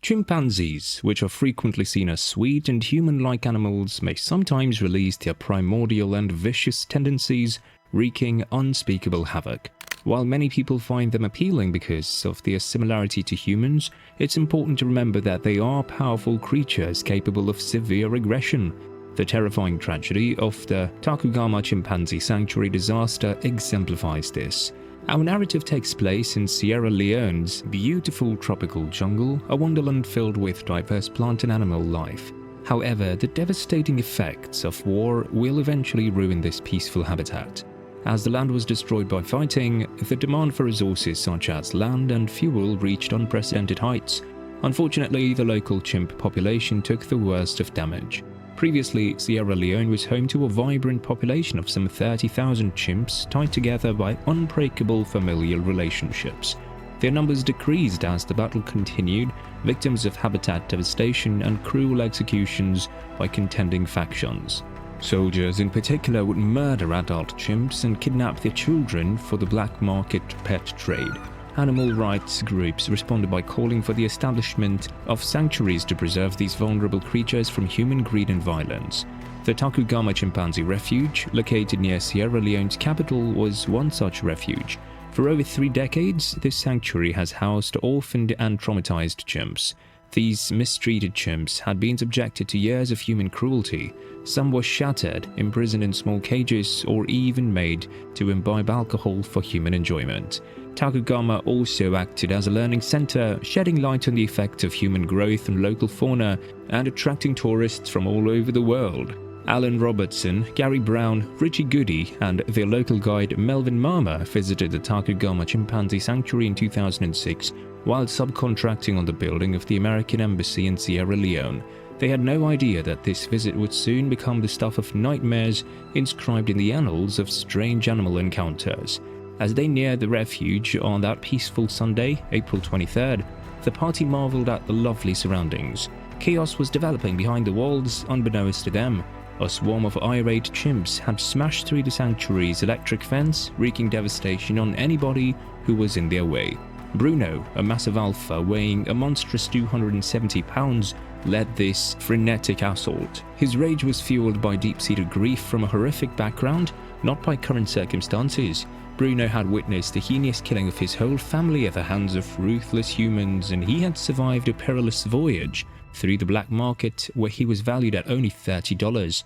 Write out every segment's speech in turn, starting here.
Chimpanzees, which are frequently seen as sweet and human-like animals, may sometimes release their primordial and vicious tendencies, wreaking unspeakable havoc. While many people find them appealing because of their similarity to humans, it's important to remember that they are powerful creatures capable of severe aggression. The terrifying tragedy of the Tacugama Chimpanzee Sanctuary disaster exemplifies this. Our narrative takes place in Sierra Leone's beautiful tropical jungle, a wonderland filled with diverse plant and animal life. However, the devastating effects of war will eventually ruin this peaceful habitat. As the land was destroyed by fighting, the demand for resources such as land and fuel reached unprecedented heights. Unfortunately, the local chimp population took the worst of damage. Previously, Sierra Leone was home to a vibrant population of some 30,000 chimps tied together by unbreakable familial relationships. Their numbers decreased as the battle continued, victims of habitat devastation and cruel executions by contending factions. Soldiers in particular would murder adult chimps and kidnap their children for the black market pet trade. Animal rights groups responded by calling for the establishment of sanctuaries to preserve these vulnerable creatures from human greed and violence. The Tacugama Chimpanzee Refuge, located near Sierra Leone's capital, was one such refuge. For over 3 decades, this sanctuary has housed orphaned and traumatized chimps. These mistreated chimps had been subjected to years of human cruelty. Some were shattered, imprisoned in small cages, or even made to imbibe alcohol for human enjoyment. Tacugama also acted as a learning center, shedding light on the effects of human growth on local fauna and attracting tourists from all over the world. Alan Robertson, Gary Brown, Richie Goody, and their local guide Melvin Mama visited the Tacugama Chimpanzee Sanctuary in 2006 while subcontracting on the building of the American Embassy in Sierra Leone. They had no idea that this visit would soon become the stuff of nightmares inscribed in the annals of strange animal encounters. As they neared the refuge on that peaceful Sunday, April 23rd, the party marveled at the lovely surroundings. Chaos was developing behind the walls, unbeknownst to them. A swarm of irate chimps had smashed through the sanctuary's electric fence, wreaking devastation on anybody who was in their way. Bruno, a massive alpha weighing a monstrous 270 pounds, led this frenetic assault. His rage was fueled by deep-seated grief from a horrific background, not by current circumstances. Bruno had witnessed the heinous killing of his whole family at the hands of ruthless humans, and he had survived a perilous voyage through the black market where he was valued at only $30.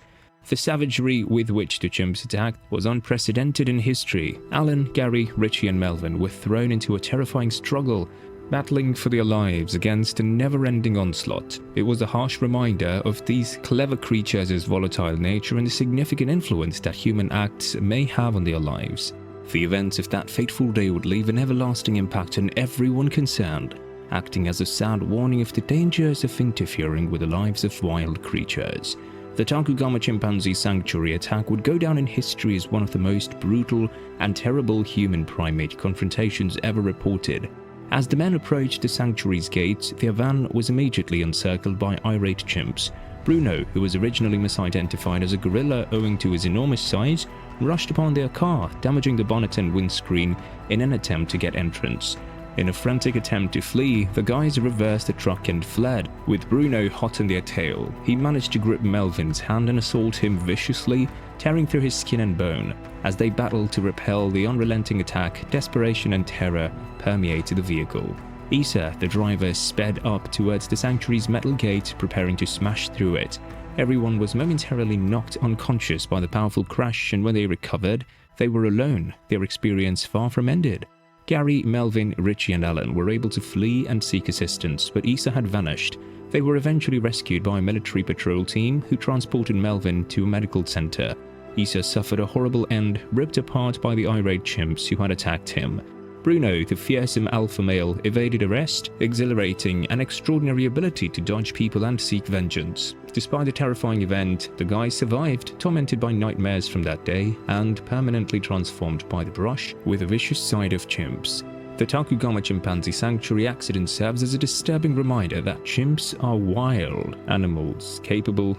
The savagery with which the chimps attacked was unprecedented in history. Alan, Gary, Richie and Melvin were thrown into a terrifying struggle, battling for their lives against a never-ending onslaught. It was a harsh reminder of these clever creatures' volatile nature and the significant influence that human acts may have on their lives. The events of that fateful day would leave an everlasting impact on everyone concerned, acting as a sad warning of the dangers of interfering with the lives of wild creatures. The Tacugama Chimpanzee Sanctuary attack would go down in history as one of the most brutal and terrible human-primate confrontations ever reported. As the men approached the sanctuary's gates, their van was immediately encircled by irate chimps. Bruno, who was originally misidentified as a gorilla owing to his enormous size, rushed upon their car, damaging the bonnet and windscreen in an attempt to get entrance. In a frantic attempt to flee, the guys reversed the truck and fled, with Bruno hot on their tail. He managed to grip Melvin's hand and assault him viciously, tearing through his skin and bone. As they battled to repel the unrelenting attack, desperation and terror permeated the vehicle. Isa, the driver, sped up towards the sanctuary's metal gate, preparing to smash through it. Everyone was momentarily knocked unconscious by the powerful crash, and when they recovered, they were alone, their experience far from ended. Gary, Melvin, Richie and Alan were able to flee and seek assistance, but Isa had vanished. They were eventually rescued by a military patrol team who transported Melvin to a medical center. Isa suffered a horrible end, ripped apart by the irate chimps who had attacked him. Bruno, the fearsome alpha male, evaded arrest, exhilarating an extraordinary ability to dodge people and seek vengeance. Despite the terrifying event, the guy survived, tormented by nightmares from that day, and permanently transformed by the brush with a vicious side of chimps. The Tacugama Chimpanzee Sanctuary accident serves as a disturbing reminder that chimps are wild animals capable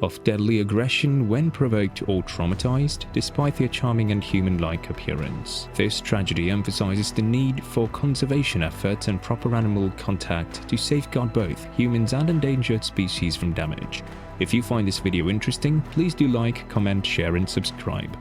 of deadly aggression when provoked or traumatized, despite their charming and human-like appearance. This tragedy emphasizes the need for conservation efforts and proper animal contact to safeguard both humans and endangered species from damage. If you find this video interesting, please do like, comment, share and subscribe.